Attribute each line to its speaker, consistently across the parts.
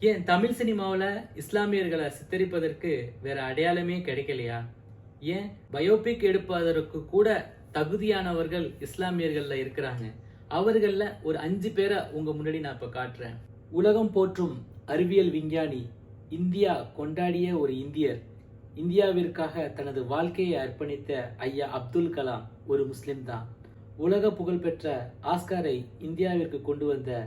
Speaker 1: ஏன் தமிழ் சினிமாவில் இஸ்லாமியர்களை சித்தரிப்பதற்கு வேற அடையாளமே கிடைக்கலையா? ஏன் பயோபிக் எடுப்பதற்கு கூட தகுதியானவர்கள் இஸ்லாமியர்கள்ல இருக்கிறாங்க. அவர்கள்ல ஒரு 5 பேரை உங்க முன்னாடி நான் இப்ப காட்டுறேன். உலகம் போற்றும் அறிவியல் விஞ்ஞானி, இந்தியா கொண்டாடிய ஒரு இந்தியர், இந்தியாவிற்காக தனது வாழ்க்கையை அர்ப்பணித்த ஐயா அப்துல் கலாம் ஒரு முஸ்லிம் தான். உலக புகழ்பெற்ற ஆஸ்காரை இந்தியாவிற்கு கொண்டு வந்த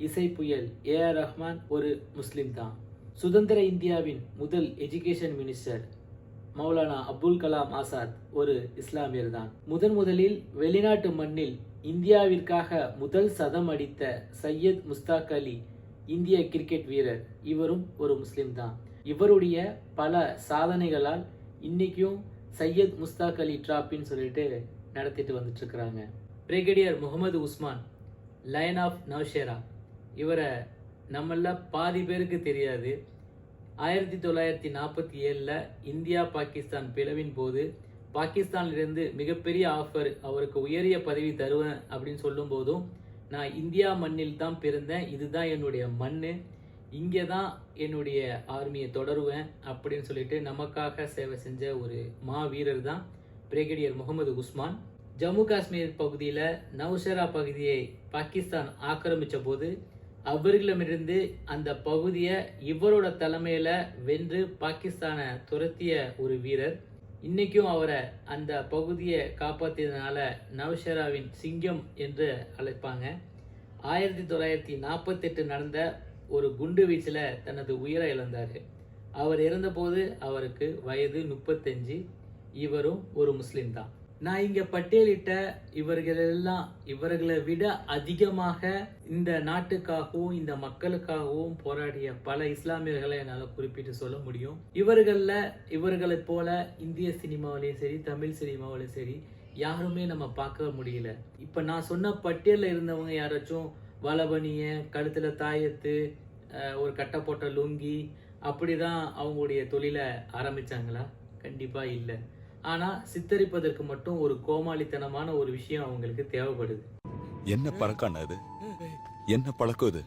Speaker 1: இசை புயல் ஏஆர் ரஹ்மான் ஒரு முஸ்லிம் தான். சுதந்திர இந்தியாவின் முதல் எஜுகேஷன் மினிஸ்டர் மௌலானா அபுல் கலாம் ஆசாத் ஒரு இஸ்லாமியர் தான். முதலில் வெளிநாட்டு மண்ணில் இந்தியாவிற்காக முதல் சதம் அடித்த சையத் முஸ்தாக் அலி இந்திய கிரிக்கெட் வீரர், இவரும் ஒரு முஸ்லிம் தான். இவருடைய பல சாதனைகளால் இன்னைக்கும் சையத் முஸ்தாக் அலி டிராபின்னு சொல்லிட்டு நடத்திட்டு வந்துட்டு இருக்கிறாங்க. Brigadier Mohammed Usman, lion of Nowshera, இவரை நம்மள பாதி பேருக்கு தெரியாது. 1947 இந்தியா பாகிஸ்தான் பிளவின் போது பாகிஸ்தானிலிருந்து மிகப்பெரிய ஆஃபர், அவருக்கு உயரிய பதவி தருவேன் அப்படின்னு சொல்லும் போதும், நான் இந்தியா மண்ணில் தான் பிறந்தேன், இதுதான் என்னுடைய மண்ணு, இங்கே தான் என்னுடைய ஆர்மியை தொடருவேன் அப்படின்னு சொல்லிட்டு நமக்காக சேவை செஞ்ச ஒரு மாவீரர் தான் பிரிகேடியர் முகமது உஸ்மான். ஜம்மு காஷ்மீர் பகுதியில் நவ்ஷேரா பகுதியை பாகிஸ்தான் ஆக்கிரமித்த போது அவர்களிடமிருந்து அந்த பகுதியை இவரோட தலைமையில வென்று பாகிஸ்தானை துரத்திய ஒரு வீரர். இன்னைக்கும் அவரை அந்த பகுதியை காப்பாற்றியதுனால நவ்ஷேராவின் சிங்கம் என்று அழைப்பாங்க. 1948 நடந்த ஒரு குண்டு வீச்சில் தனது உயிரை இழந்தார். அவர் இறந்தபோது அவருக்கு வயது 35. இவரும் ஒரு முஸ்லிம் தான். நான் இங்க பட்டியலிட்ட இவர்களை விட அதிகமாக இந்த நாட்டுக்காகவும் இந்த மக்களுக்காகவும் போராடிய பல இஸ்லாமியர்களை என்னால் குறிப்பிட்டு சொல்ல முடியும். இவர்களைப் போல இந்திய சினிமாவிலையும் சரி, தமிழ் சினிமாவிலையும் சரி, யாருமே நம்ம பார்க்க முடியல. இப்ப நான் சொன்ன பட்டியலில் இருந்தவங்க யாராச்சும் வலபணிய, கழுத்துல தாயத்து, ஒரு கட்டை போட்ட லுங்கி, அப்படிதான் அவங்களுடைய தொழிலை ஆரம்பிச்சாங்களா? கண்டிப்பா இல்லை. ஆனா சித்தரிப்பதற்கு மட்டும் ஒரு கோமாளித்தனமான ஒரு விஷயம் அவங்களுக்கு தேவைப்படுது.
Speaker 2: என்ன பழக்கம் அது? என்ன பழக்கம் இது?